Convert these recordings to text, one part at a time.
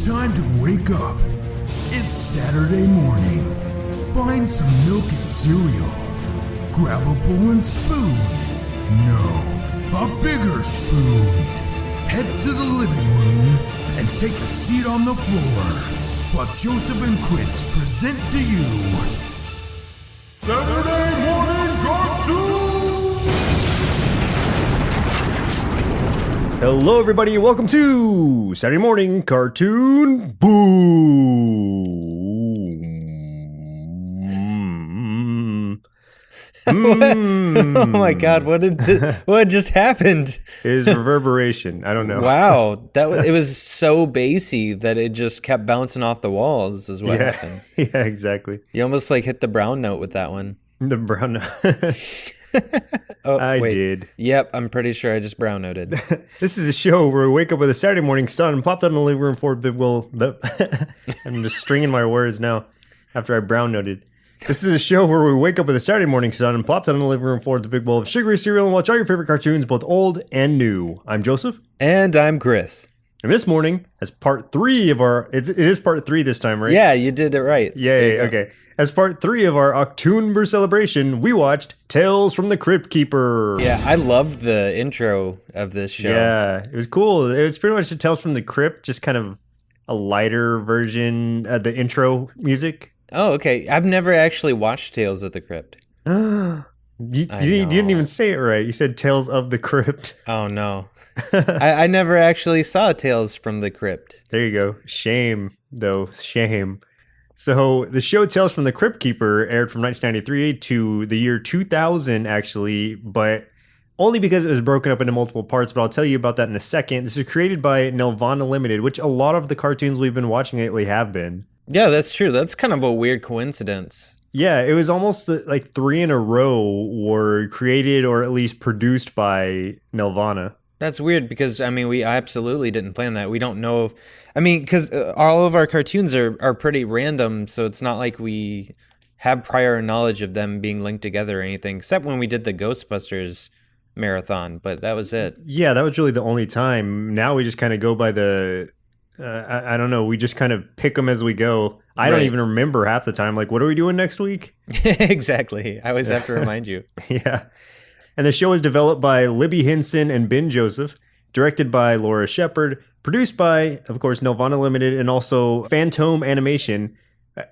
Time to wake up. It's Saturday morning. Find some milk and cereal. Grab a bowl and spoon. No, a bigger spoon. Head to the living room and take a seat on the floor while Joseph and Chris present to you Saturday Morning Cartoon! Hello everybody and welcome to Saturday Morning Cartoon Boom! Oh my god, what just happened? Is reverberation. I don't know. Wow, it was so bassy that it just kept bouncing off the walls is what happened. Yeah, exactly. You almost like hit the brown note with that one. The brown note. I did. Yep, I'm pretty sure I just brown noted. This is a show where we wake up with a Saturday morning sun and plop down in the living room for I'm just stringing my words now after I brown noted. This is a show where we wake up with a Saturday morning sun and plop down in the living room floor with a big bowl of sugary cereal and watch all your favorite cartoons, both old and new. I'm Joseph. And I'm Chris. And this morning, as part 3 of our... It is part 3 this time, right? Yeah, you did it right. Yay, okay. As part 3 of our OcTOONber celebration, we watched Tales from the Cryptkeeper. Yeah, I loved the intro of this show. Yeah, it was cool. It was pretty much the Tales from the Crypt, just kind of a lighter version of the intro music. Oh, okay. I've never actually watched Tales of the Crypt. You didn't even say it right. You said Tales of the Crypt. Oh, no. I never actually saw Tales from the Crypt. There you go. Shame, though. Shame. So the show Tales from the Cryptkeeper aired from 1993 to the year 2000, actually, but only because it was broken up into multiple parts, but I'll tell you about that in a second. This is created by Nelvana Limited, which a lot of the cartoons we've been watching lately have been. Yeah, that's true. That's kind of a weird coincidence. Yeah, it was almost like 3 in a row were created or at least produced by Nelvana. That's weird because, I mean, we absolutely didn't plan that. We don't know if... I mean, because all of our cartoons are pretty random, so it's not like we have prior knowledge of them being linked together or anything, except when we did the Ghostbusters marathon, but that was it. Yeah, that was really the only time. Now we just kind of go by the... I don't know. We just kind of pick them as we go. I don't even remember half the time. Like, what are we doing next week? Exactly. I always have to remind you. Yeah. And the show was developed by Libby Henson and Ben Joseph, directed by Laura Shepard, produced by, of course, Nelvana Limited, and also Phantom Animation.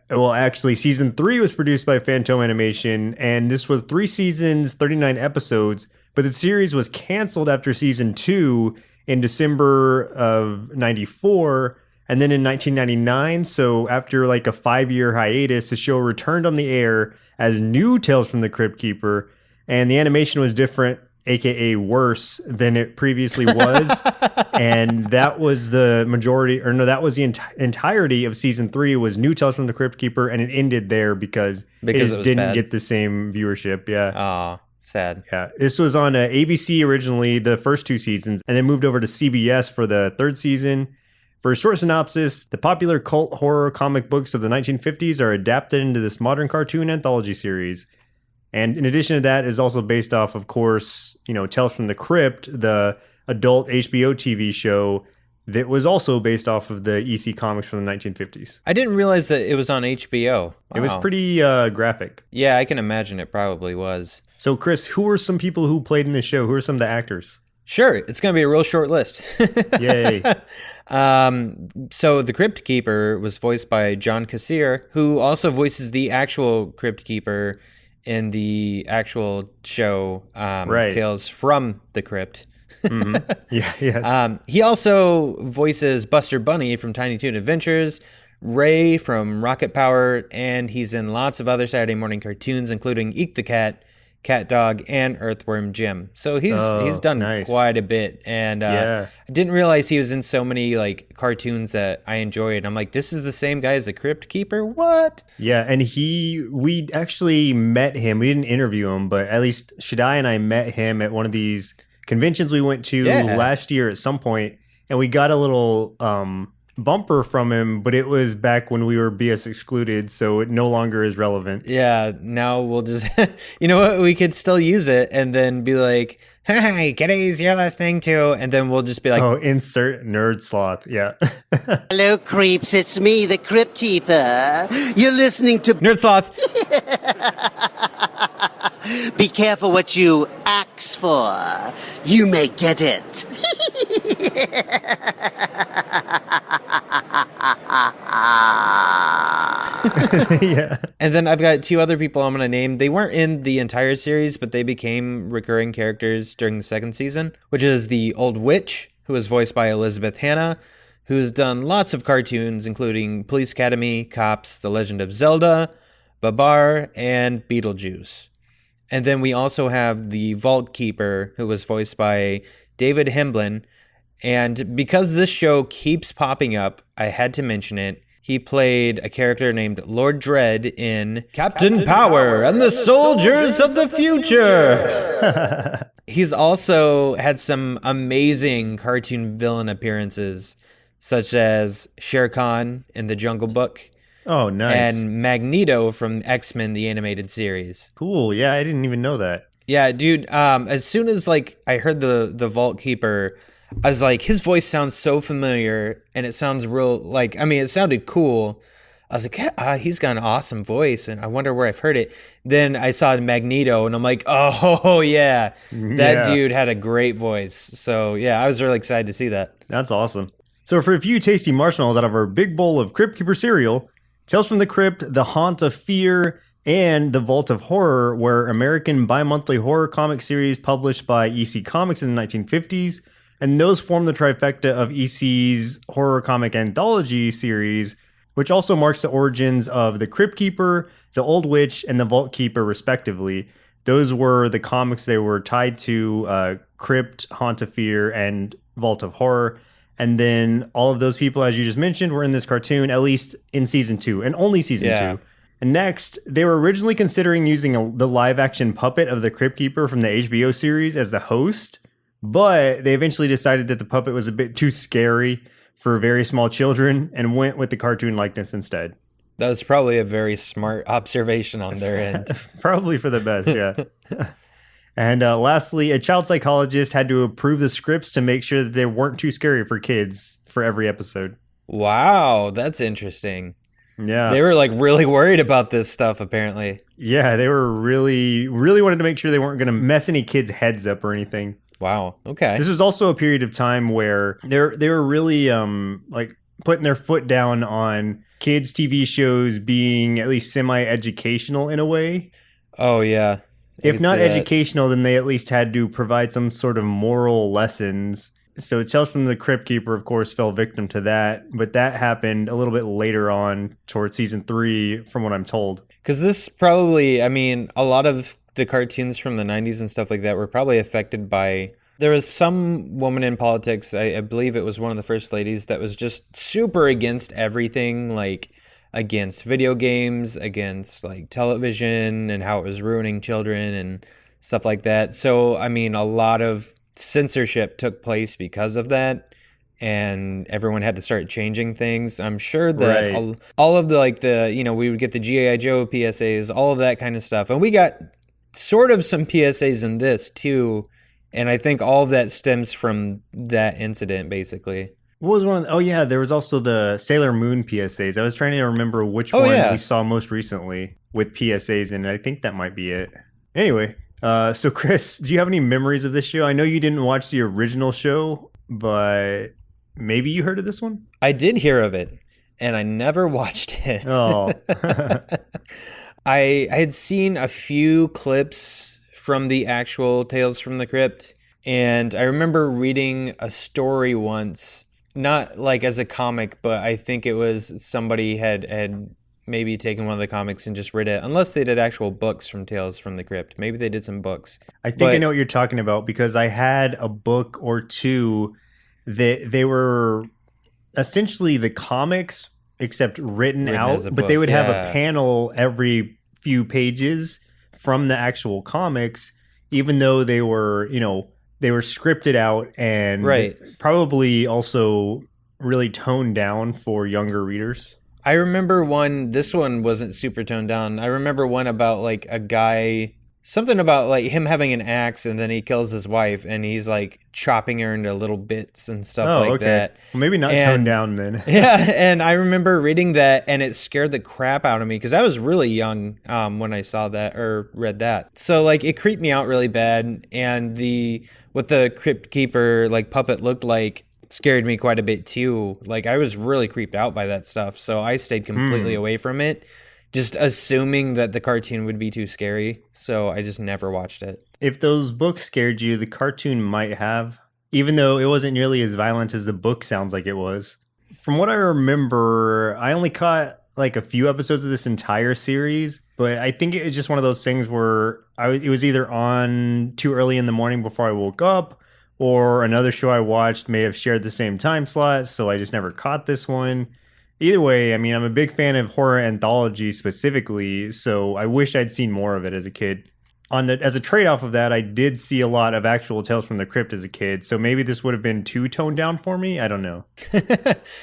Well, actually, season 3 was produced by Phantom Animation, and this was 3 seasons, 39 episodes, but the series was canceled after season 2 in December of 94, and then in 1999, so after like a 5-year hiatus, the show returned on the air as new Tales from the Cryptkeeper, and the animation was different, aka worse than it previously was. And that was the majority, or no, that was the entirety of season 3 was new Tales from the Cryptkeeper, and it ended there because it didn't bad. get the same viewership. Yeah. Aw, sad. Yeah. This was on ABC originally, the first 2 seasons, and then moved over to CBS for the 3rd season. For a short synopsis, the popular cult horror comic books of the 1950s are adapted into this modern cartoon anthology series. And in addition to that, is also based off, of course, Tales from the Crypt, the adult HBO TV show that was also based off of the EC comics from the 1950s. I didn't realize that it was on HBO. Wow. It was pretty graphic. Yeah, I can imagine it probably was. So, Chris, who are some people who played in the show? Who are some of the actors? Sure, it's going to be a real short list. Yay. So the Crypt Keeper was voiced by John Kassir, who also voices the actual Crypt Keeper in the actual show, Tales from the Crypt. Mm-hmm. Yeah, yes. He also voices Buster Bunny from Tiny Toon Adventures, Ray from Rocket Power, and he's in lots of other Saturday morning cartoons, including Eek the Cat, Cat Dog, and Earthworm Jim. So he's done quite a bit, and I didn't realize he was in so many like cartoons that I enjoyed. I'm like, this is the same guy as the Crypt Keeper? What? Yeah, and we actually met him. We didn't interview him, but at least Shaddai and I met him at one of these conventions we went to last year at some point, and we got a little bumper from him, but it was back when we were BS excluded, so it no longer is relevant. Yeah, now we'll just, you know what? We could still use it and then be like, hey, kiddies, you're listening to, and then we'll just be like, oh, insert nerd sloth. Yeah. Hello, creeps. It's me, the Cryptkeeper. You're listening to Nerd Sloth. Be careful what you ask for. You may get it. Yeah. And then I've got two other people I'm going to name. They weren't in the entire series, but they became recurring characters during the second season, which is the Old Witch, who was voiced by Elizabeth Hanna, who's done lots of cartoons, including Police Academy, Cops, The Legend of Zelda, Babar, and Beetlejuice. And then we also have the Vault Keeper, who was voiced by David Hemblin. And because this show keeps popping up, I had to mention it. He played a character named Lord Dread in Captain Power and the Soldiers of the Future. He's also had some amazing cartoon villain appearances, such as Shere Khan in The Jungle Book. Oh, nice. And Magneto from X-Men, the animated series. Cool. Yeah, I didn't even know that. Yeah, dude, as soon as like I heard the Vault Keeper, I was like, his voice sounds so familiar, and it sounds real, like, I mean, it sounded cool. I was like, he's got an awesome voice, and I wonder where I've heard it. Then I saw Magneto, and I'm like, oh, yeah, that dude had a great voice. So, yeah, I was really excited to see that. That's awesome. So for a few tasty marshmallows out of our big bowl of Cryptkeeper cereal, Tales from the Crypt, The Haunt of Fear, and The Vault of Horror were American bi-monthly horror comic series published by EC Comics in the 1950s. And those form the trifecta of EC's horror comic anthology series, which also marks the origins of the Crypt Keeper, the Old Witch, and the Vault Keeper, respectively. Those were the comics they were tied to, Crypt, Haunt of Fear, and Vault of Horror. And then all of those people, as you just mentioned, were in this cartoon, at least in season 2, and only season 2. And next, they were originally considering using the live-action puppet of the Crypt Keeper from the HBO series as the host. But they eventually decided that the puppet was a bit too scary for very small children and went with the cartoon likeness instead. That was probably a very smart observation on their end. Probably for the best, yeah. And lastly, a child psychologist had to approve the scripts to make sure that they weren't too scary for kids for every episode. Wow, that's interesting. Yeah. They were like really worried about this stuff, apparently. Yeah, they were really wanted to make sure they weren't going to mess any kids' heads up or anything. Wow. Okay. This was also a period of time where they were really like putting their foot down on kids' TV shows being at least semi-educational in a way. Oh yeah. If not educational, then they at least had to provide some sort of moral lessons. So Tales from the Crypt Keeper, of course, fell victim to that, but that happened a little bit later on towards season 3, from what I'm told. Because this probably, I mean, a lot of the cartoons from the 90s and stuff like that were probably affected by, there was some woman in politics, I believe it was one of the first ladies, that was just super against everything, like against video games, against like television and how it was ruining children and stuff like that. So, I mean, a lot of censorship took place because of that, and everyone had to start changing things. I'm sure that all of the, like the, you know, we would get the G.I. Joe PSAs, all of that kind of stuff. And we got sort of some PSAs in this too. And I think all of that stems from that incident, basically. What was one of there was also the Sailor Moon PSAs. I was trying to remember which one we saw most recently with PSAs, and I think that might be it. Anyway, so Chris, do you have any memories of this show? I know you didn't watch the original show, but maybe you heard of this one? I did hear of it, and I never watched it. Oh. I had seen a few clips from the actual Tales from the Crypt, and I remember reading a story once, not like as a comic, but I think it was somebody had maybe taken one of the comics and just read it, unless they did actual books from Tales from the Crypt. Maybe they did some books. I think I know what you're talking about, because I had a book or two that they were essentially the comics, except written out, but they would have a panel every few pages from the actual comics, even though they were, you know, they were scripted out and probably also really toned down for younger readers. I remember this one wasn't super toned down. I remember one about like a guy, something about like him having an axe and then he kills his wife and he's like chopping her into little bits and stuff that. Well, maybe not toned down then. Yeah, and I remember reading that and it scared the crap out of me because I was really young when I saw that or read that. So like it creeped me out really bad, and what the Crypt Keeper like puppet looked like scared me quite a bit too. Like I was really creeped out by that stuff, so I stayed completely away from it, just assuming that the cartoon would be too scary. So I just never watched it. If those books scared you, the cartoon might have, even though it wasn't nearly as violent as the book sounds like it was. From what I remember, I only caught like a few episodes of this entire series, but I think it was just one of those things where it was either on too early in the morning before I woke up, or another show I watched may have shared the same time slot, so I just never caught this one. Either way, I mean, I'm a big fan of horror anthology specifically, so I wish I'd seen more of it as a kid. As a trade-off of that, I did see a lot of actual Tales from the Crypt as a kid, so maybe this would have been too toned down for me. I don't know.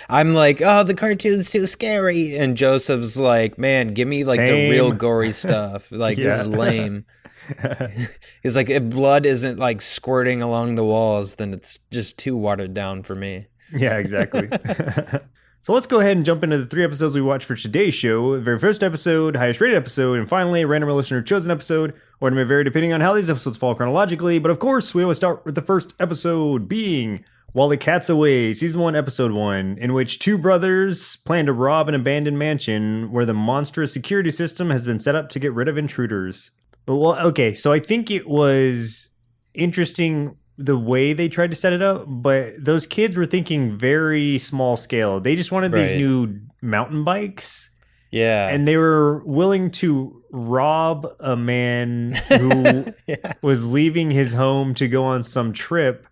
I'm like, oh, the cartoon's too scary. And Joseph's like, man, give me like the real gory stuff. Like, This is lame. He's like, if blood isn't like squirting along the walls, then it's just too watered down for me. Yeah, exactly. So let's go ahead and jump into the 3 episodes we watched for today's show. The very first episode, highest rated episode, and finally, a random listener chosen episode. Order may vary depending on how these episodes fall chronologically, but of course, we always start with the first episode being While the Cat's Away, Season 1, Episode 1, in which 2 brothers plan to rob an abandoned mansion where the monstrous security system has been set up to get rid of intruders. Well, okay, so I think it was interesting the way they tried to set it up, but those kids were thinking very small scale. They just wanted these new mountain bikes. Yeah. And they were willing to rob a man who was leaving his home to go on some trip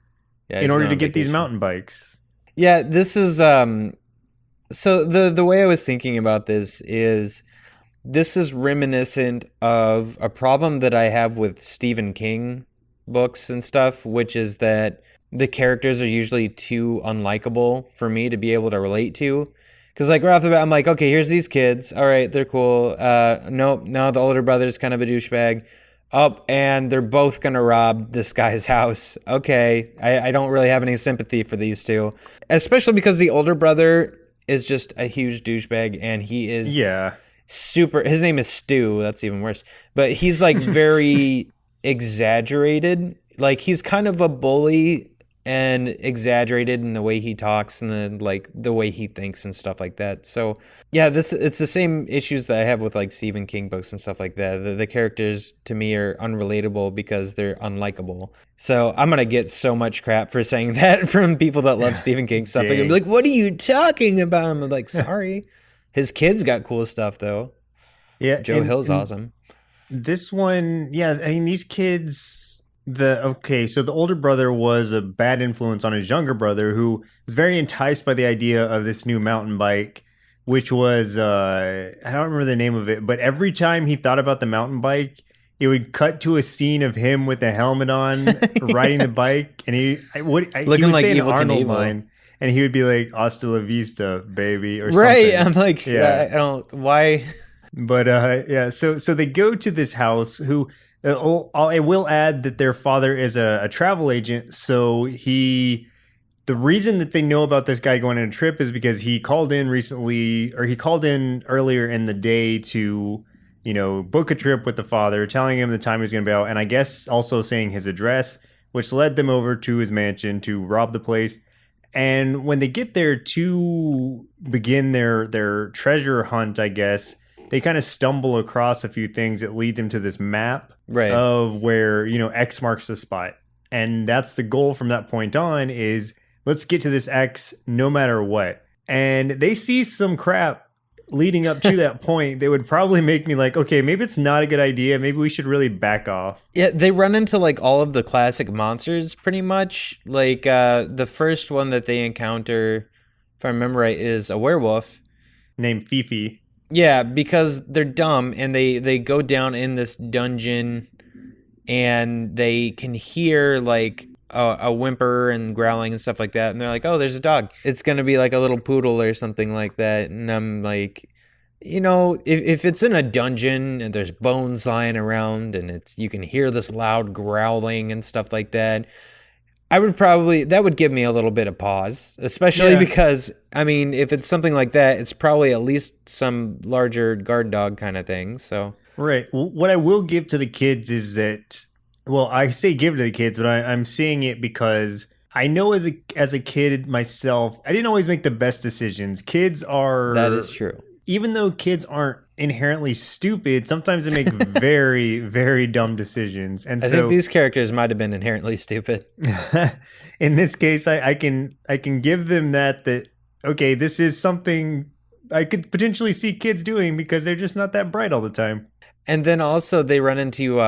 in order to get these mountain bikes. Yeah, this is so the way I was thinking about this is reminiscent of a problem that I have with Stephen King books and stuff, which is that the characters are usually too unlikable for me to be able to relate to. Because like right off the bat, I'm like, okay, here's these kids. All right, they're cool. Nope, no, the older brother's kind of a douchebag. Oh, and they're both going to rob this guy's house. Okay, I don't really have any sympathy for these two. Especially because the older brother is just a huge douchebag, and he is super... His name is Stu. That's even worse. But he's like very exaggerated. Like he's kind of a bully and exaggerated in the way he talks and the way he thinks and stuff like that. So yeah, it's the same issues that I have with like Stephen King books and stuff like that. The characters to me are unrelatable because they're unlikable. So I'm gonna get so much crap for saying that from people that love Stephen King stuff. They're gonna be like, "What are you talking about?" I'm like, "Sorry." His kids got cool stuff though. Yeah, Joe Hill's awesome. This one, yeah, I mean these kids. So the older brother was a bad influence on his younger brother, who was very enticed by the idea of this new mountain bike, which was I don't remember the name of it, but every time he thought about the mountain bike, it would cut to a scene of him with a helmet on, riding the bike, and he would like say an Evel Arnold Knievel line, and he would be like "Hasta la vista, baby," or right. something. I'm like, I don't why. But so they go to this house. I will add that their father is a travel agent, so the reason that they know about this guy going on a trip is because he called in earlier in the day to, book a trip with the father, telling him the time he was going to be out, and I guess also saying his address, which led them over to his mansion to rob the place. And when they get there to begin their treasure hunt, I guess, they kind of stumble across a few things that lead them to this map of where, X marks the spot. And that's the goal from that point on is let's get to this X no matter what. And they see some crap leading up to that point that would probably make me like, okay, maybe it's not a good idea. Maybe we should really back off. Yeah, they run into like all of the classic monsters pretty much. Like the first one that they encounter, if I remember right, is a werewolf named Fifi. Yeah, because they're dumb and they go down in this dungeon and they can hear like a whimper and growling and stuff like that. And they're like, oh, there's a dog. It's going to be like a little poodle or something like that. And I'm like, if it's in a dungeon and there's bones lying around and you can hear this loud growling and stuff like that, that would give me a little bit of pause, especially because, if it's something like that, it's probably at least some larger guard dog kind of thing. So. Right. What I will give to the kids is that, well, I say give to the kids, but I'm saying it because I know as a kid myself, I didn't always make the best decisions. Kids are... That is true. Even though kids aren't inherently stupid, sometimes they make very, very dumb decisions. And I think these characters might have been inherently stupid. In this case, I can give them that, okay, this is something I could potentially see kids doing because they're just not that bright all the time. And then also they run into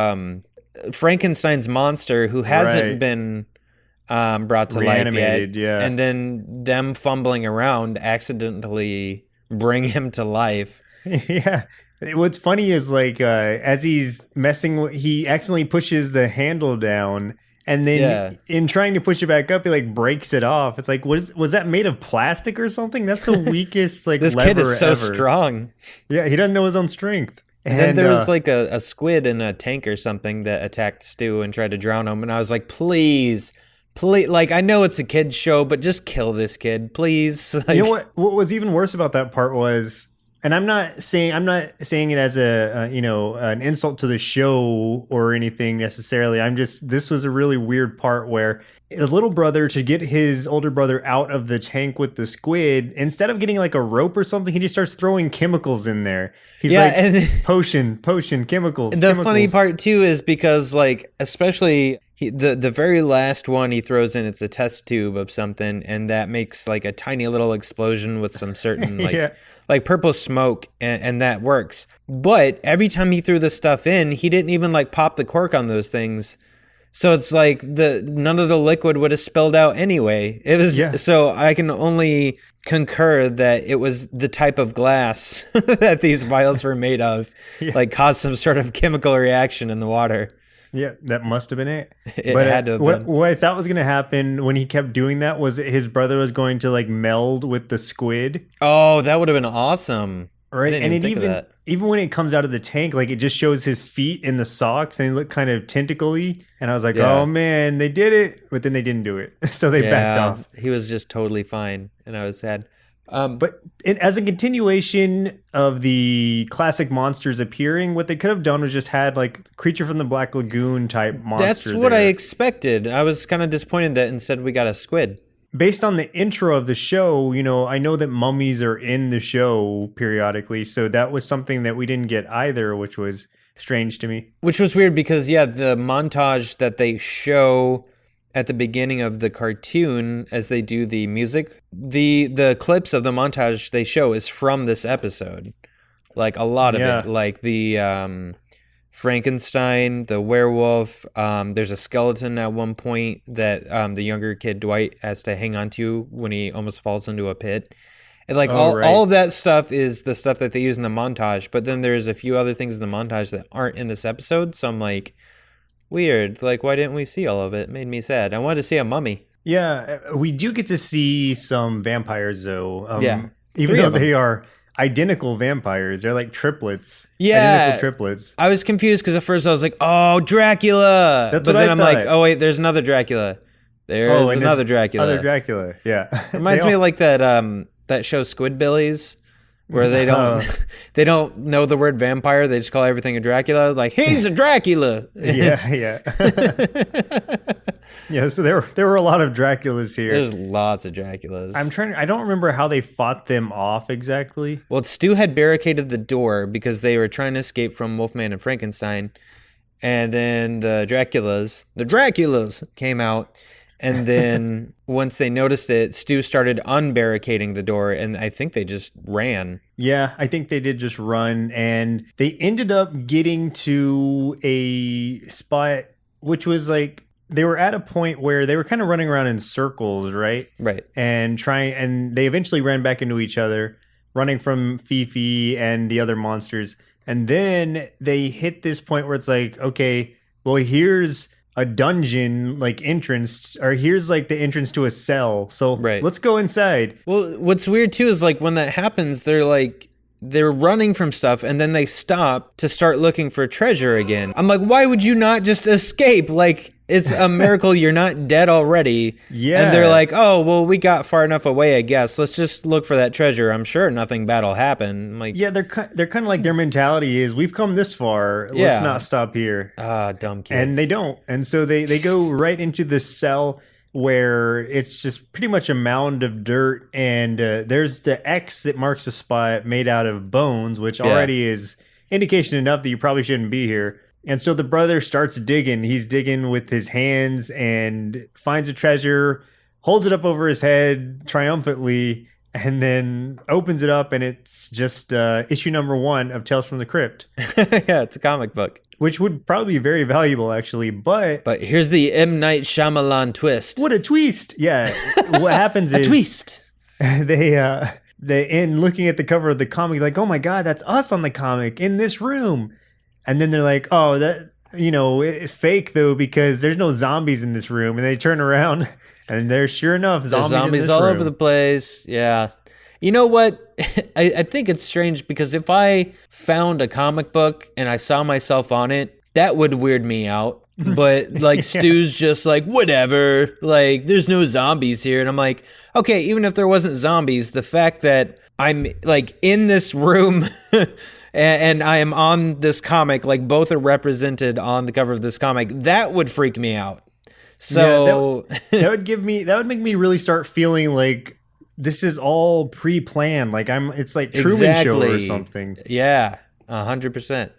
Frankenstein's monster who hasn't been brought to life yet. Yeah. And then them fumbling around accidentally bring him to life. Yeah. What's funny is as he's he accidentally pushes the handle down, and then in trying to push it back up, he breaks it off. It's like, was that made of plastic or something? That's the weakest this lever kid is so ever. Strong. Yeah, he doesn't know his own strength. And then there was a squid in a tank or something that attacked Stu and tried to drown him. And I was like, please, I know it's a kid's show, but just kill this kid, please. You know what was even worse about that part was, and I'm not saying it as an insult to the show or anything necessarily. This was a really weird part where the little brother, to get his older brother out of the tank with the squid, instead of getting a rope or something, he just starts throwing chemicals in there. He's potion, chemicals. The funny part too is because especially the very last one he throws in, it's a test tube of something, and that makes a tiny little explosion with some certain purple smoke, and that works. But every time he threw this stuff in, he didn't even pop the cork on those things. So it's none of the liquid would have spilled out anyway. It was so I can only concur that it was the type of glass that these vials were made of, caused some sort of chemical reaction in the water. Yeah, that must have been it. But had to have been. What I thought was going to happen when he kept doing that was his brother was going to meld with the squid. Oh, that would have been awesome. Right, and even when it comes out of the tank, it just shows his feet in the socks, and they look kind of tentacly. And I was like, oh man, they did it, but then they didn't do it, so they backed off. He was just totally fine, and I was sad. But as a continuation of the classic monsters appearing, what they could have done was just had Creature from the Black Lagoon type monster. That's what I expected. I was kind of disappointed that instead we got a squid. Based on the intro of the show, I know that mummies are in the show periodically, so that was something that we didn't get either, which was strange to me. Which was weird because, the montage that they show at the beginning of the cartoon as they do the music, the clips of the montage they show is from this episode. A lot of it. The Frankenstein, the werewolf, there's a skeleton at one point that the younger kid Dwight has to hang on to when he almost falls into a pit. And all of that stuff is the stuff that they use in the montage, but then there's a few other things in the montage that aren't in this episode, so I'm weird. Why didn't we see all of it? It made me sad. I wanted to see a mummy. Yeah, we do get to see some vampires though. Even though they are identical vampires. They're triplets. Yeah. Identical triplets. I was confused because at first I was like, oh, Dracula. But then I'm like, oh, wait, there's another Dracula. There's another Dracula. Other Dracula, yeah. Reminds me of that show Squidbillies, where they don't know the word vampire. They just call everything a Dracula. He's a Dracula. Yeah. Yeah, so there were a lot of Draculas here. There's lots of Draculas. I don't remember how they fought them off exactly. Well, Stu had barricaded the door because they were trying to escape from Wolfman and Frankenstein. And then the Draculas came out. And then once they noticed it, Stu started unbarricading the door, and I think they just ran. Yeah, I think they did just run, and they ended up getting to a spot which was they were at a point where they were kind of running around in circles, right? Right. And they eventually ran back into each other, running from Fifi and the other monsters. And then they hit this point where it's okay, well, here's a dungeon like entrance, or here's like the entrance to a cell. So let's go inside. Well, what's weird too is like when that happens, they're running from stuff and then they stop to start looking for treasure again. I'm like, why would you not just escape? Like, it's a miracle you're not dead already. Yeah. And they're like, oh, well, we got far enough away, I guess. Let's just look for that treasure. I'm sure nothing bad will happen. I'm like, yeah, they're kind of like, their mentality is, we've come this far. Let's not stop here. Dumb kids. And they don't. And so they go right into this cell where it's just pretty much a mound of dirt, and there's the X that marks the spot made out of bones, which already is indication enough that you probably shouldn't be here. And so the brother starts digging. He's digging with his hands and finds a treasure, holds it up over his head triumphantly, and then opens it up, and it's just issue number 1 of Tales from the Crypt. Yeah, it's a comic book. Which would probably be very valuable, actually, but here's the M. Night Shyamalan twist. What a twist! Yeah, what happens is... A twist! They in looking at the cover of the comic, like, oh my god, that's us on the comic in this room. And then they're like, oh, that, it's fake, though, because there's no zombies in this room. And they turn around, and there's sure enough zombies in this all room. over the place. Yeah. You know what? I think it's strange because if I found a comic book and I saw myself on it, that would weird me out. But like Stu's just like, whatever, like there's no zombies here. And I'm like, okay, even if there wasn't zombies, the fact that I'm like in this room and I am on this comic, like both are represented on the cover of this comic, that would freak me out. So that would make me really start feeling like this is all pre-planned. Like it's like Truman Show or something. Yeah, 100%.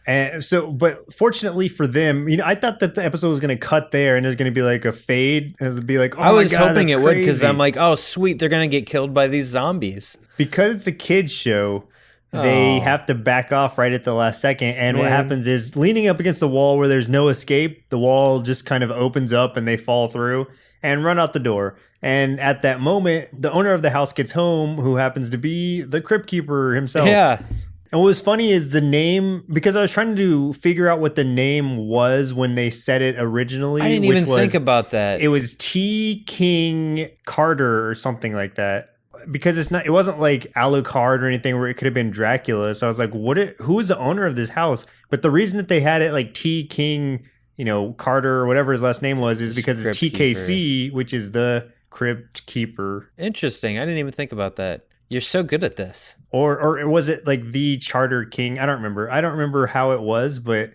And so, but fortunately for them, I thought that the episode was going to cut there and there's going to be like a fade. And it would be like, oh I was my God, hoping it crazy. would, because I'm like, oh sweet, they're going to get killed by these zombies. Because it's a kids show, they have to back off right at the last second. And what happens is, leaning up against the wall where there's no escape, the wall just kind of opens up and they fall through and run out the door. And at that moment, the owner of the house gets home, who happens to be the Crypt Keeper himself. Yeah. And what was funny is the name, because I was trying to figure out what the name was when they said it originally. I didn't even think about that. It was T. King Carter or something like that. Because it wasn't like Alucard or anything where it could have been Dracula. So I was like, who is the owner of this house? But the reason that they had it like T. King, Carter or whatever his last name was, is because it's TKC, which is the Crypt Keeper. Interesting. I didn't even think about that. You're so good at this. Or was it like the Charter King? I don't remember how it was, but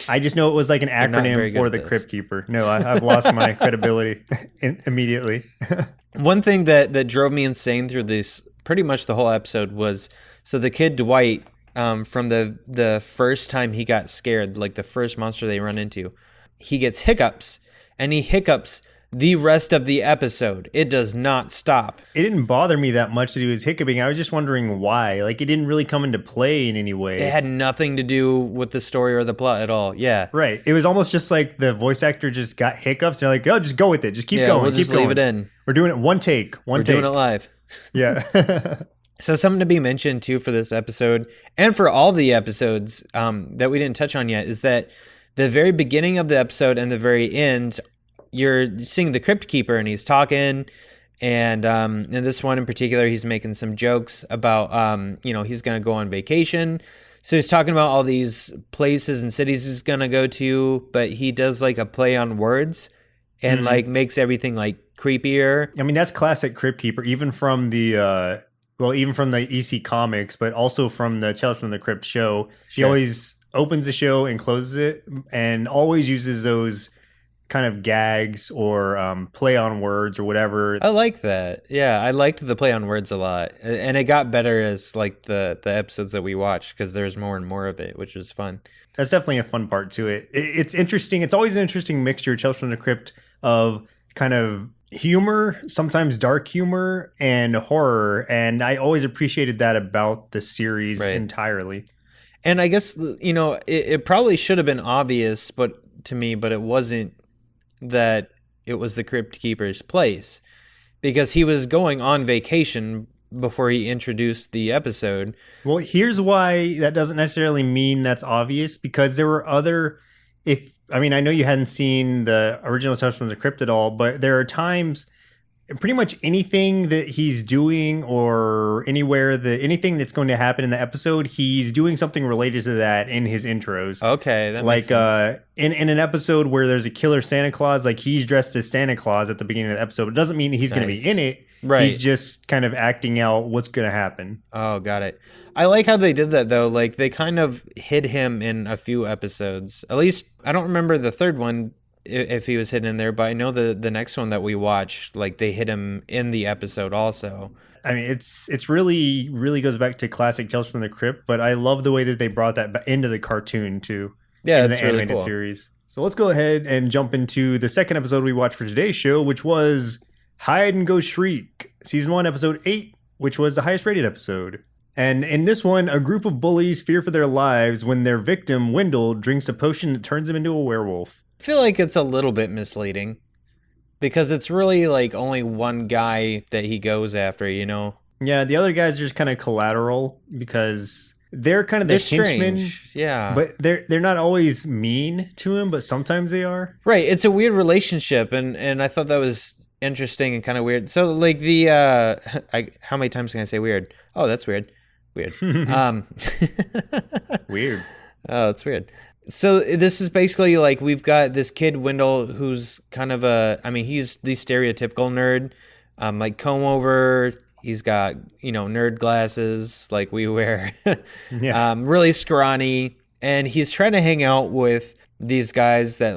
I just know it was like an acronym for the Crypt Keeper. No, I've lost my credibility immediately. One thing that drove me insane through this pretty much the whole episode was, so the kid Dwight, from the first time he got scared, like the first monster they run into, he gets hiccups, and he hiccups the rest of the episode. It does not stop. It didn't bother me that much that he was hiccuping. I was just wondering why. Like, it didn't really come into play in any way. It had nothing to do with the story or the plot at all. Yeah. Right. It was almost just like the voice actor just got hiccups. They're like, oh, just go with it. Just keep going. We'll keep just going. leave it in. We're doing it one take. We're doing it live. Yeah. So something to be mentioned too for this episode, and for all the episodes that we didn't touch on yet, is that the very beginning of the episode and the very end, you're seeing the Crypt Keeper, and he's talking, and in this one in particular, he's making some jokes about, he's going to go on vacation. So he's talking about all these places and cities he's going to go to, but he does like a play on words and like makes everything like creepier. I mean, that's classic Crypt Keeper, even from the EC comics, but also from the Tales from the Crypt show. Sure. He always opens the show and closes it, and always uses those kind of gags or play on words or whatever. I like that. Yeah, I liked the play on words a lot, and it got better as like the episodes that we watched, because there's more and more of it, which was fun. That's definitely a fun part to it. It's interesting. It's always an interesting mixture, Tales from the Crypt, of kind of humor, sometimes dark humor, and horror, and I always appreciated that about the series entirely. And I guess it probably should have been obvious, but it wasn't, that it was the Crypt Keeper's place, because he was going on vacation before he introduced the episode. Well, here's why that doesn't necessarily mean that's obvious, because there were other, if I mean, I know you hadn't seen the original Tales from the Crypt at all, but there are times pretty much anything that he's doing or anything that's going to happen in the episode, he's doing something related to that in his intros. Okay, that like makes sense. in an episode where there's a killer Santa Claus, like he's dressed as Santa Claus at the beginning of the episode. It doesn't mean he's going to be in it. Right. He's just kind of acting out what's going to happen. Oh, got it. I like how they did that, though. Like, they kind of hid him in a few episodes. At least, I don't remember the third one, if he was hidden in there, but I know the next one that we watched, like, they hid him in the episode also. I mean, it's really, really goes back to classic Tales from the Crypt, but I love the way that they brought that into the cartoon, too. Yeah, in it's the really animated cool. series. So let's go ahead and jump into the second episode we watched for today's show, which was Hyde and Go Shriek, Season 1, Episode 8, which was the highest rated episode. And in this one, a group of bullies fear for their lives when their victim, Wendell, drinks a potion that turns him into a werewolf. I feel like it's a little bit misleading because it's really like only one guy that he goes after, you know? Yeah, the other guys are just kind of collateral because they're kind of the They're henchmen. strange. Yeah. But they're not always mean to him, but sometimes they are. Right. It's a weird relationship, and I thought that was interesting and kind of weird. So like how many times can I say weird? Oh, that's weird. Weird. Weird. Oh, it's weird. So this is basically like we've got this kid Wendell who's kind of he's the stereotypical nerd, like comb over. He's got nerd glasses like we wear, Yeah. really scrawny, and he's trying to hang out with these guys that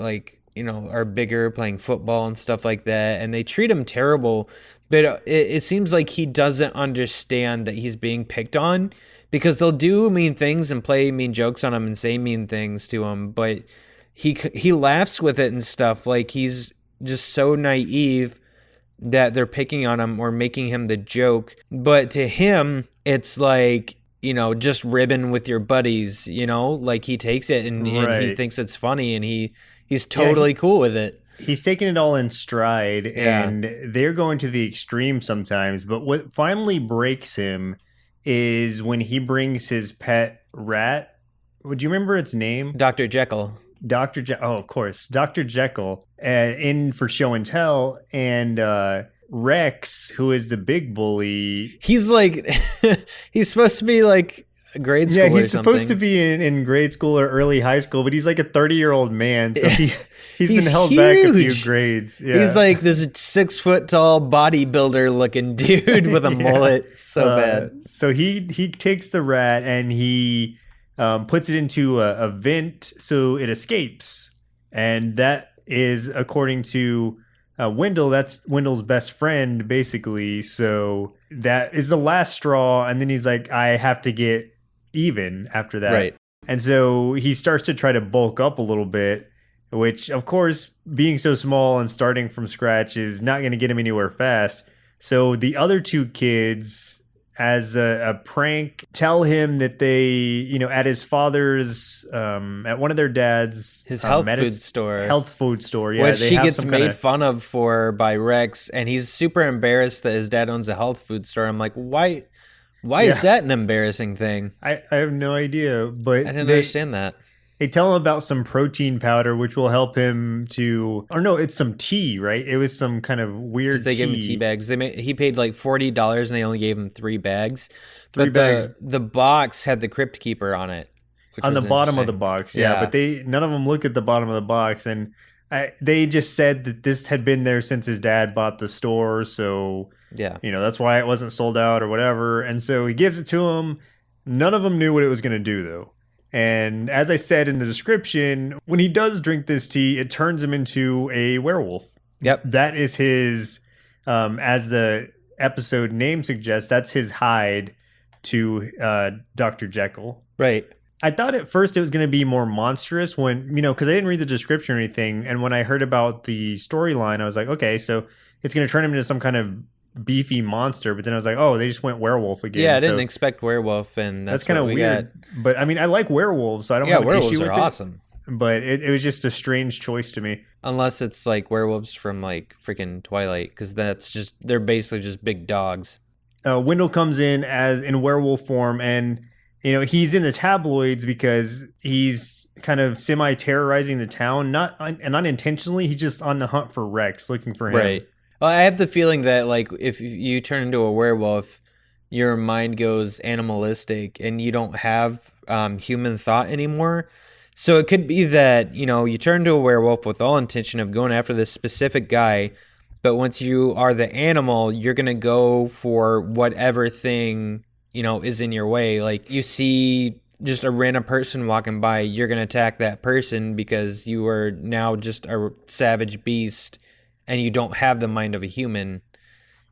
are bigger, playing football and stuff like that, and they treat him terrible. But it seems like he doesn't understand that he's being picked on. Because they'll do mean things and play mean jokes on him and say mean things to him, but he laughs with it and stuff. Like he's just so naive that they're picking on him or making him the joke. But to him, it's like, just ribbing with your buddies, like he takes it and he thinks it's funny and he's totally cool with it. He's taking it all in stride and they're going to the extreme sometimes. But what finally breaks him is when he brings his pet rat. Would you remember its name? Dr. Jekyll. Oh, of course. Dr. Jekyll in for show and tell. And Rex, who is the big bully. He's like, he's supposed to be like grade school or something. Yeah, he's supposed to be in grade school or early high school, but he's like a 30-year-old man. So he's been held back a few grades. Yeah. He's like this 6 foot tall bodybuilder looking dude with a mullet. So bad. So he takes the rat and he puts it into a vent so it escapes. And that is, according to Wendell, that's Wendell's best friend, basically. So that is the last straw. And then he's like, I have to get even after that. Right. And so he starts to try to bulk up a little bit, which, of course, being so small and starting from scratch is not going to get him anywhere fast. So the other two kids, as a prank, tell him that they, at his father's, at one of their dad's his health food store, yeah, which he gets made fun of by Rex, and he's super embarrassed that his dad owns a health food store. I'm like, why is that an embarrassing thing? I have no idea, but I didn't understand that. They tell him about some protein powder, which will help him it's some tea, right? It was some kind of weird tea. They gave him tea bags. He paid like $40 and they only gave him 3 bags. But the box had the Cryptkeeper on it. On the bottom of the box, yeah. But none of them look at the bottom of the box. And they just said that this had been there since his dad bought the store. So, that's why it wasn't sold out or whatever. And so he gives it to him. None of them knew what it was going to do, though. And as I said in the description, when he does drink this tea, it turns him into a werewolf. Yep. That is his, as the episode name suggests, that's his hide to Dr. Jekyll. Right. I thought at first it was going to be more monstrous when, because I didn't read the description or anything. And when I heard about the storyline, I was like, okay, so it's going to turn him into some kind of beefy monster, but then I was like, oh, they just went werewolf again. Yeah, I didn't expect werewolf, and that's kind of weird. But I mean, I like werewolves, so I don't have an issue with it. Werewolves are awesome. But it was just a strange choice to me. Unless it's like werewolves from like freaking Twilight, because they're basically just big dogs. Wendell comes in in werewolf form, and he's in the tabloids because he's kind of semi-terrorizing the town, not unintentionally. He's just on the hunt for Rex, looking for him. Right. Well, I have the feeling that like if you turn into a werewolf, your mind goes animalistic and you don't have human thought anymore. So it could be that, you turn into a werewolf with all intention of going after this specific guy, but once you are the animal, you're going to go for whatever thing, is in your way. Like you see just a random person walking by, you're going to attack that person because you are now just a savage beast and you don't have the mind of a human,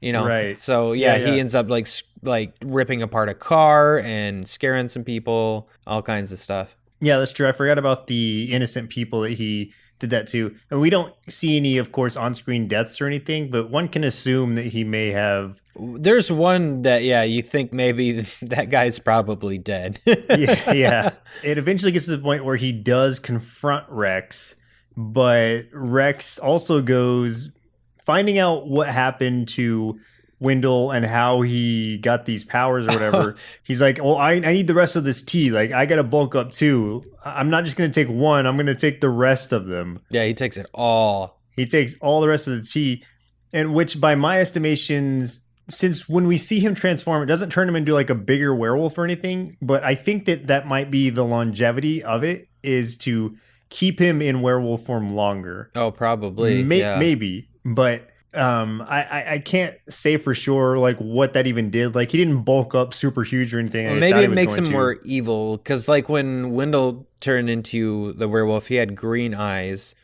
Right. So he ends up like ripping apart a car and scaring some people, all kinds of stuff. Yeah, that's true. I forgot about the innocent people that he did that to. And we don't see any, of course, on-screen deaths or anything, but one can assume that he may have. There's one that, you think maybe that guy's probably dead. yeah. It eventually gets to the point where he does confront Rex, but Rex also goes finding out what happened to Wendell and how he got these powers or whatever. He's like, well, I need the rest of this tea. Like, I got to bulk up too. I'm not just going to take one. I'm going to take the rest of them. Yeah, he takes it all. He takes all the rest of the tea, and which by my estimations, since when we see him transform, it doesn't turn him into like a bigger werewolf or anything. But I think that might be the longevity of it, is to keep him in werewolf form longer. Oh, probably. Maybe. But I can't say for sure like what that even did. Like he didn't bulk up super huge or anything. Well, maybe it makes him more evil, because like when Wendell turned into the werewolf, he had green eyes.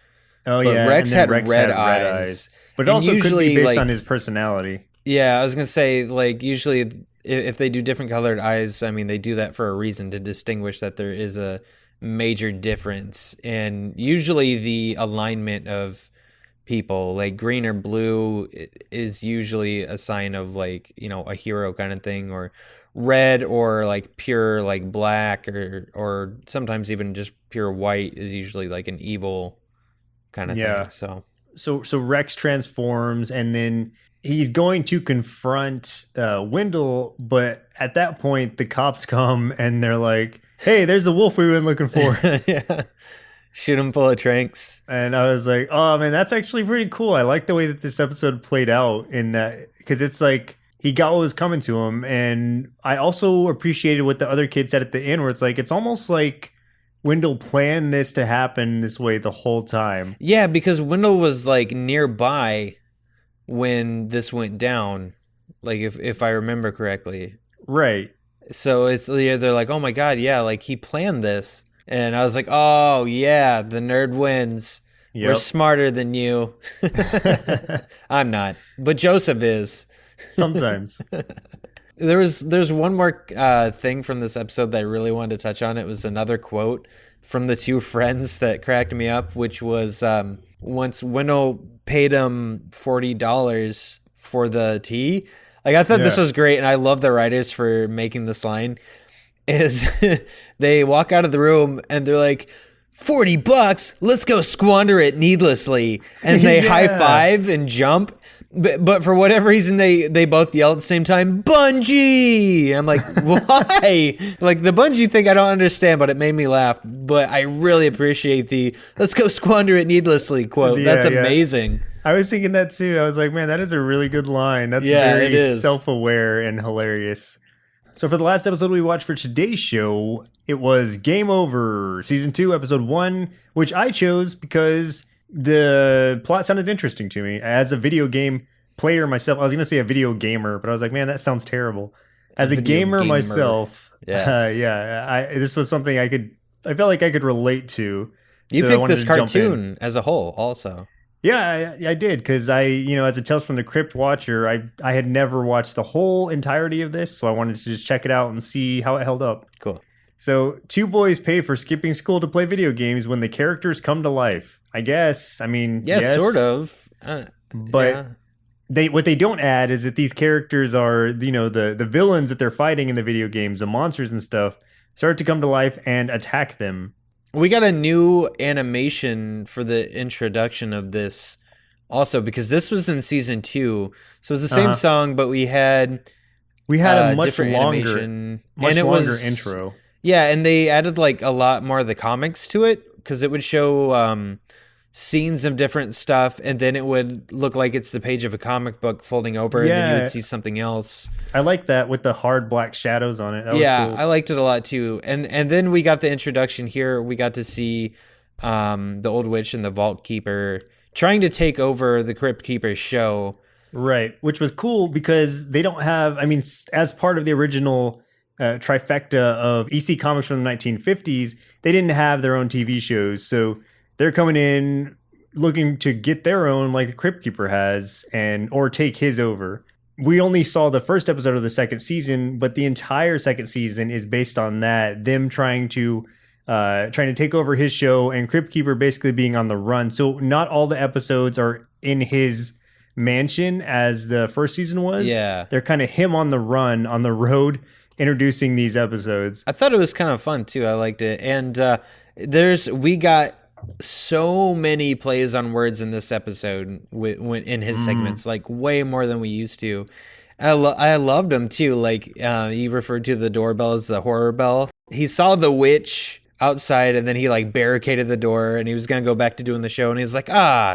Oh but yeah, Rex had red eyes. But it also could be based on his personality. Yeah, I was gonna say like usually if they do different colored eyes, I mean they do that for a reason, to distinguish that there is a major difference, and usually the alignment of people, like green or blue is usually a sign of like, a hero kind of thing, or red or like pure like black, or sometimes even just pure white is usually like an evil kind of thing. So Rex transforms, and then he's going to confront Wendell, but at that point the cops come and they're like, hey, there's the wolf we've been looking for. Yeah. Shoot him full of tranks. And I was like, oh man, that's actually pretty cool. I like the way that this episode played out, in that, because it's like he got what was coming to him. And I also appreciated what the other kid said at the end, where it's like, it's almost like Wendell planned this to happen this way the whole time. Yeah, because Wendell was like nearby when this went down, like if I remember correctly. Right. So they're like, oh my God, yeah, like he planned this. And I was like, oh, yeah, the nerd wins. Yep. We're smarter than you. I'm not, but Joseph is. Sometimes. There's one more thing from this episode that I really wanted to touch on. It was another quote from the two friends that cracked me up, which was once Wendell paid him $40 for the tea. Like, I thought this was great, and I love the writers for making this line. Is they walk out of the room and they're like, $40, let's go squander it needlessly, and they high five and jump, but for whatever reason they both yell at the same time, bungee. I'm like, why? Like the bungee thing I don't understand, but it made me laugh. But I really appreciate the let's go squander it needlessly quote. That's amazing. I was thinking that too. I was like, man, that is a really good line. That's very self-aware and hilarious. So for the last episode we watched for today's show, it was Game Over, Season 2, Episode 1, which I chose because the plot sounded interesting to me. As a video game player myself, I was going to say a video gamer, but I was like, man, that sounds terrible. As a gamer myself, this was something I felt like I could relate to. You picked this cartoon as a whole also. Yeah, I did, because as a Tales from the Crypt watcher, I had never watched the whole entirety of this, so I wanted to just check it out and see how it held up. Cool. So, two boys pay for skipping school to play video games when the characters come to life. I guess. I mean, yes, sort of. But what they don't add is that these characters are, the villains that they're fighting in the video games, the monsters and stuff, start to come to life and attack them. We got a new animation for the introduction of this also, because this was in season 2. So it was the same song, but we had a much different longer animation. intro. Yeah, and they added like a lot more of the comics to it because it would show scenes of different stuff, and then it would look like it's the page of a comic book folding over, and then you would Yeah, see something else. I like that with the hard black shadows on it. That Yeah, was I cool. liked it a lot too. And then we got the introduction here. We got to see the old witch and the vault keeper trying to take over the crypt keeper's show. Right, which was cool because they don't have, I mean, as part of the original trifecta of EC Comics from the 1950s, they didn't have their own TV shows. So they're coming in looking to get their own, like the Crypt Keeper has, and or take his over. We only saw the first episode of the second season, but the entire second season is based on that, them trying to take over his show, and Crypt Keeper basically being on the run. So not all the episodes are in his mansion as the first season was. Yeah. They're kind of him on the run, on the road, introducing these episodes. I thought it was kind of fun too. I liked it. And we got so many plays on words in this episode in his segments, like way more than we used to. I loved him too. Like he referred to the doorbell as the horror bell. He saw the witch outside, and then he like barricaded the door, and he was gonna go back to doing the show, and he's like,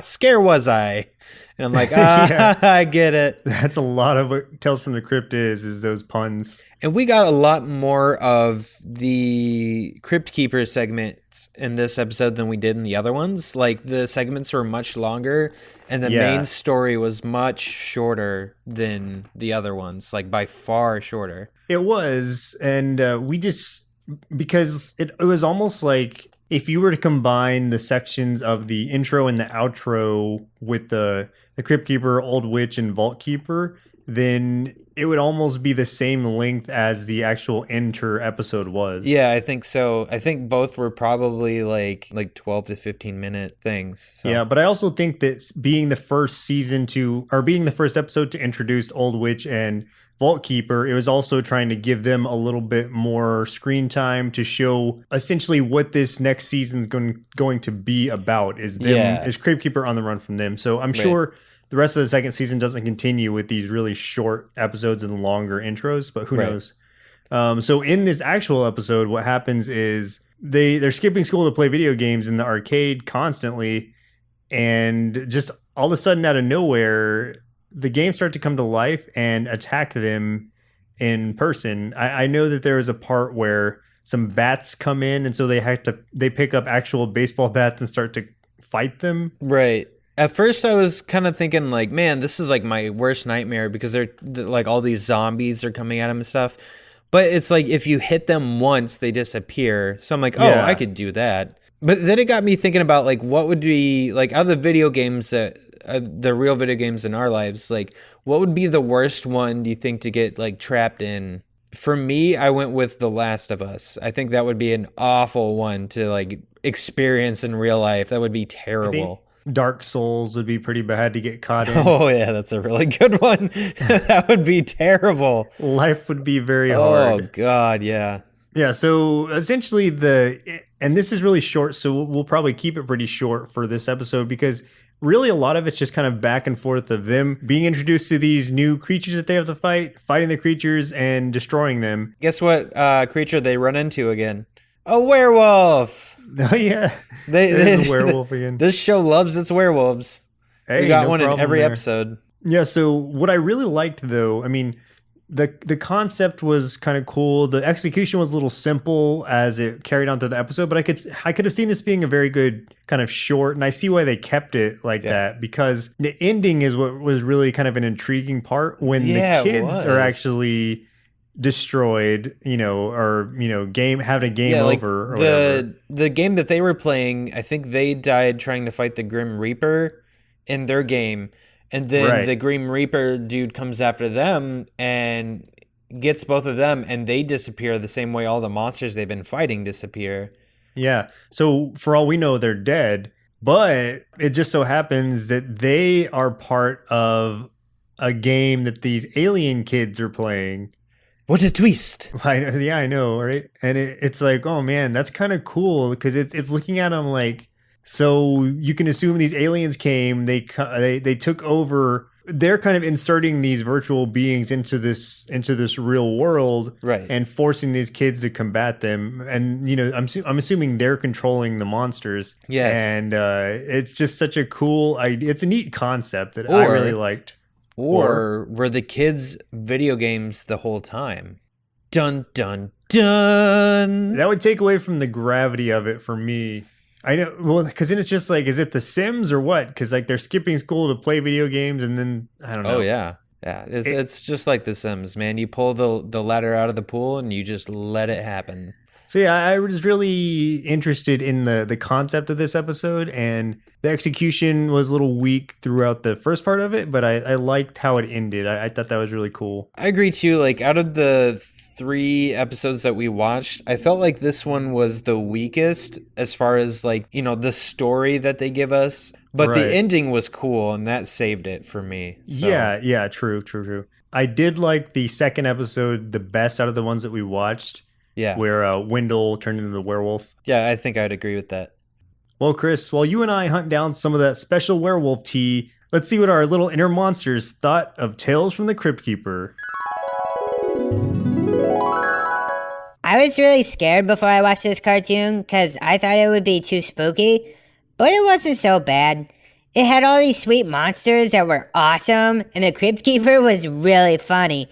scare was I? And I'm like, Yeah. I get it. That's a lot of what Tales from the Crypt is those puns. And we got a lot more of the Crypt Keeper segments in this episode than we did in the other ones. Like the segments were much longer, and the main story was much shorter than the other ones, like by far shorter. It was, and because it was almost like if you were to combine the sections of the intro and the outro with the Crypt Keeper, Old Witch, and Vault Keeper, then it would almost be the same length as the actual enter episode was. Yeah, I think so. I think both were probably like 12 to 15 minute things. So. Yeah, but I also think that being the first being the first episode to introduce Old Witch and Vault Keeper, it was also trying to give them a little bit more screen time to show essentially what this next season's going to be about, is Crypt Keeper on the run from them. So I'm sure the rest of the second season doesn't continue with these really short episodes and longer intros, but who knows? So in this actual episode, what happens is they're skipping school to play video games in the arcade constantly, and just all of a sudden out of nowhere, the games start to come to life and attack them in person. I know that there is a part where some bats come in, and so they pick up actual baseball bats and start to fight them. Right. At first, I was kind of thinking like, man, this is like my worst nightmare because they're like all these zombies are coming at him and stuff. But it's like if you hit them once, they disappear. So I'm like, I could do that. But then it got me thinking about like what would be like out of the video games that the real video games in our lives, like what would be the worst one do you think to get like trapped in? For me, I went with The Last of Us. I think that would be an awful one to like experience in real life. That would be terrible. Dark Souls would be pretty bad to get caught in. Oh yeah, that's a really good one. That would be terrible. Life would be very hard. Oh God, yeah. Yeah, so essentially and this is really short, so we'll probably keep it pretty short for this episode because really a lot of it's just kind of back and forth of them being introduced to these new creatures that they have to fighting the creatures and destroying them. Guess what creature they run into again? A werewolf. Oh yeah, there's a werewolf again. This show loves its werewolves. Hey, we got no one in every there. episode. Yeah, so what I really liked though, I mean, the concept was kind of cool. The execution was a little simple as it carried on through the episode, but I could have seen this being a very good kind of short, and I see why they kept it like that, because the ending is what was really kind of an intriguing part when the kids are actually destroyed, or having a game over or whatever. The game that they were playing, I think they died trying to fight the Grim Reaper in their game. And then the Grim Reaper dude comes after them and gets both of them, and they disappear the same way all the monsters they've been fighting disappear. Yeah. So for all we know, they're dead, but it just so happens that they are part of a game that these alien kids are playing. What a twist. I know, right? And it's like, oh man, that's kind of cool because it's looking at them like, so you can assume these aliens came, they took over they're kind of inserting these virtual beings into this real world, Right. and forcing these kids to combat them. And I'm assuming they're controlling the monsters. Yes. And it's just such a cool idea. It's a neat concept that I really liked. Or were the kids video games the whole time? Dun dun dun. That would take away from the gravity of it for me. I know, well, because then it's just like, is it The Sims or what? Because like they're skipping school to play video games, and then I don't know. Oh yeah. It's just like The Sims, man. You pull the ladder out of the pool and you just let it happen. So yeah, I was really interested in the concept of this episode, and the execution was a little weak throughout the first part of it, but I liked how it ended. I thought that was really cool. I agree too. Like out of the 3 episodes that we watched, I felt like this one was the weakest as far as like, the story that they give us. But Right. the ending was cool, and that saved it for me. So. Yeah, true. I did like the second episode the best out of the ones that we watched. Yeah. Where Wendell turned into the werewolf. Yeah, I think I'd agree with that. Well, Chris, while you and I hunt down some of that special werewolf tea, let's see what our little inner monsters thought of Tales from the Cryptkeeper. I was really scared before I watched this cartoon because I thought it would be too spooky, but it wasn't so bad. It had all these sweet monsters that were awesome, and the Crypt Keeper was really funny.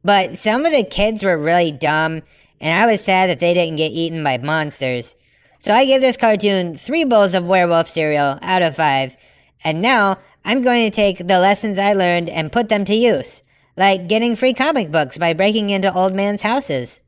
But some of the kids were really dumb, and I was sad that they didn't get eaten by monsters. So I give this cartoon 3 bowls of werewolf cereal out of 5. And now I'm going to take the lessons I learned and put them to use, like getting free comic books by breaking into old man's houses.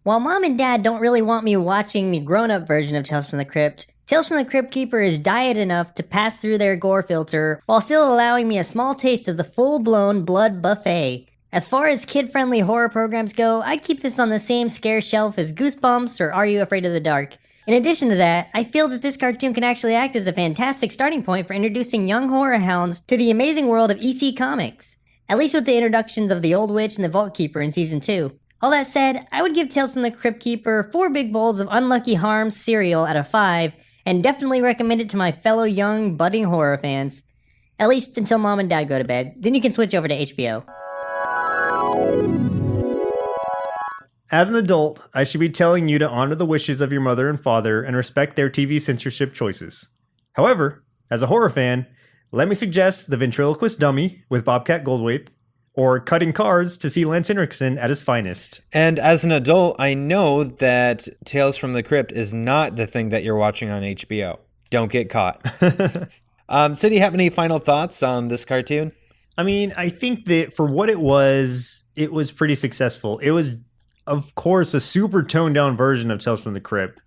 While Mom and Dad don't really want me watching the grown-up version of Tales from the Crypt, Tales from the Crypt Keeper is diet enough to pass through their gore filter while still allowing me a small taste of the full-blown blood buffet. As far as kid-friendly horror programs go, I'd keep this on the same scare shelf as Goosebumps or Are You Afraid of the Dark? In addition to that, I feel that this cartoon can actually act as a fantastic starting point for introducing young horror hounds to the amazing world of EC Comics. At least with the introductions of the Old Witch and the Vault Keeper in Season 2. All that said, I would give Tales from the Crypt Keeper 4 big bowls of Unlucky Harms cereal out of 5, and definitely recommend it to my fellow young, budding horror fans. At least until Mom and Dad go to bed, then you can switch over to HBO. As an adult, I should be telling you to honor the wishes of your mother and father and respect their TV censorship choices. However, as a horror fan, let me suggest The Ventriloquist Dummy with Bobcat Goldthwait, or Cutting Cards to see Lance Henriksen at his finest. And as an adult, I know that Tales from the Crypt is not the thing that you're watching on HBO. Don't get caught. So do you have any final thoughts on this cartoon? I mean, I think that for what it was pretty successful. It was, of course, a super toned down version of Tales from the Crypt,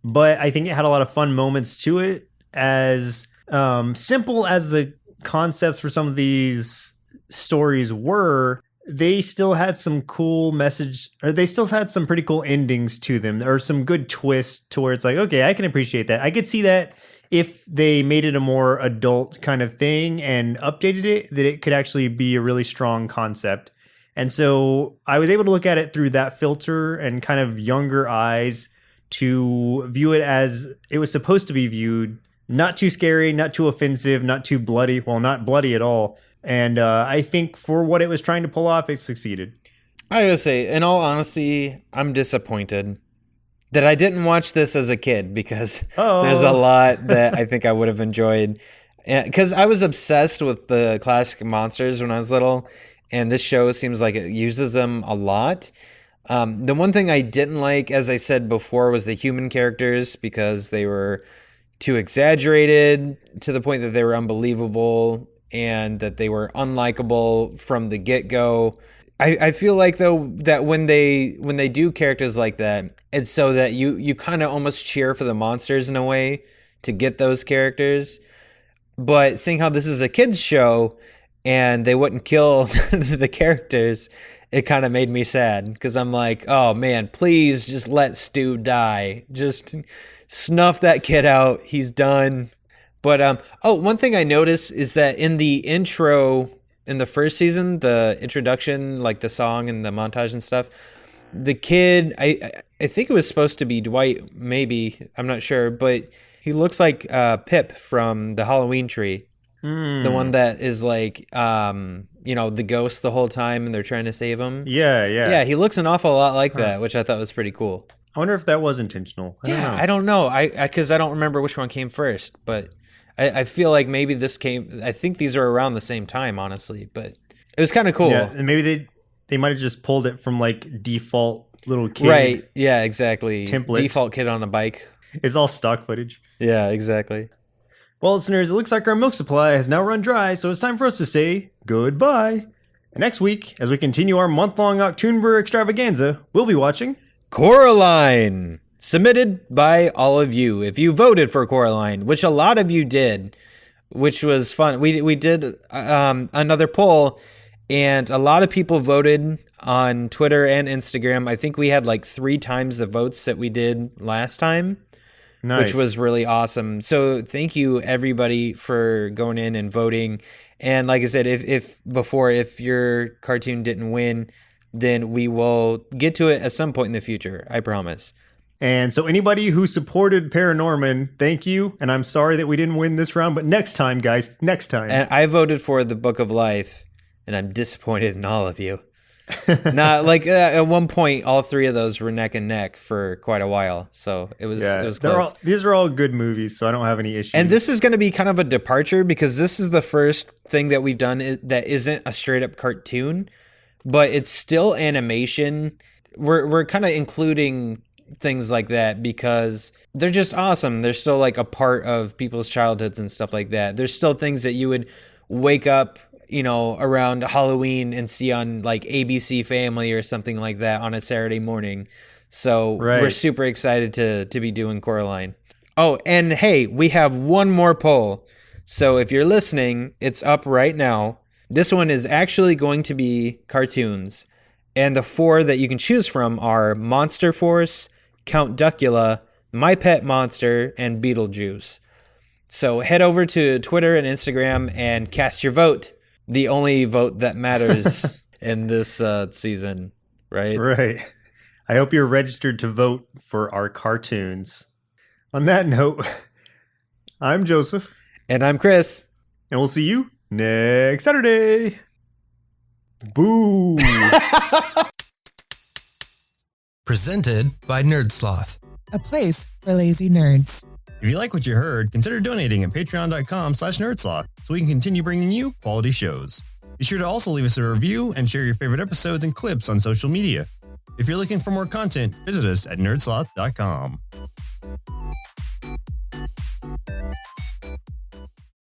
but I think it had a lot of fun moments to it. As simple as the concepts for some of these stories were, they still had some cool message, or they still had some pretty cool endings to them, or some good twists to where it's like, okay, I can appreciate that. I could see that if they made it a more adult kind of thing and updated it, that it could actually be a really strong concept. And so I was able to look at it through that filter and kind of younger eyes to view it as it was supposed to be viewed. Not too scary, not too offensive, not too bloody. Well, not bloody at all. And I think for what it was trying to pull off, it succeeded. I gotta say, in all honesty, I'm disappointed that I didn't watch this as a kid because there's a lot that I think I would have enjoyed. Because I was obsessed with the classic monsters when I was little, and this show seems like it uses them a lot. The one thing I didn't like, as I said before, was the human characters because they were too exaggerated to the point that they were unbelievable and that they were unlikable from the get-go. I feel like, though, that when they do characters like that, it's so that you kind of almost cheer for the monsters in a way to get those characters. But seeing how this is a kids show and they wouldn't kill the characters, it kind of made me sad because I'm like, oh man, please just let Stu die. Just snuff that kid out. He's done. But one thing I noticed is that in the intro in the first season, the introduction, like the song and the montage and stuff, the kid, I think it was supposed to be Dwight, maybe, I'm not sure, but he looks like Pip from the Halloween Tree. The one that is like, the ghost the whole time and they're trying to save him. Yeah. Yeah, he looks an awful lot like that, which I thought was pretty cool. I wonder if that was intentional. I don't know. Because I don't remember which one came first, but I feel like maybe this came. I think these are around the same time, honestly. But it was kind of cool. Yeah, and maybe they might have just pulled it from like default little kid. Right. Yeah. Exactly. Template. Default kid on a bike. It's all stock footage. Yeah. Exactly. Well, listeners, it looks like our milk supply has now run dry, so it's time for us to say goodbye. And next week, as we continue our month-long OcTOONber extravaganza, we'll be watching Coraline, submitted by all of you. If you voted for Coraline, which a lot of you did, which was fun. We did another poll, and a lot of people voted on Twitter and Instagram. I think we had like 3 times the votes that we did last time. Nice. Which was really awesome. So thank you everybody for going in and voting. And like I said, if your cartoon didn't win, then we will get to it at some point in the future. I promise. And so anybody who supported Paranorman, thank you. And I'm sorry that we didn't win this round, but next time, guys, next time. And I voted for the Book of Life, and I'm disappointed in all of you. At one point, all 3 of those were neck and neck for quite a while. So it was close. These are all good movies, so I don't have any issues. And this is going to be kind of a departure because this is the first thing that we've done that isn't a straight up cartoon, but it's still animation. We're kind of including things like that because they're just awesome. They're still like a part of people's childhoods and stuff like that. There's still things that you would wake up around Halloween and see on like ABC Family or something like that on a Saturday morning. So We're super excited to be doing Coraline. Oh, and hey, we have one more poll. So if you're listening, it's up right now. This one is actually going to be cartoons. And the 4 that you can choose from are Monster Force, Count Duckula, My Pet Monster, and Beetlejuice. So head over to Twitter and Instagram and cast your vote. The only vote that matters in this season, right? Right. I hope you're registered to vote for our cartoons. On that note, I'm Joseph. And I'm Chris. And we'll see you next Saturday. Boo. Presented by NerdSloth. A place for lazy nerds. If you like what you heard, consider donating at patreon.com/nerdsloth so we can continue bringing you quality shows. Be sure to also leave us a review and share your favorite episodes and clips on social media. If you're looking for more content, visit us at nerdsloth.com.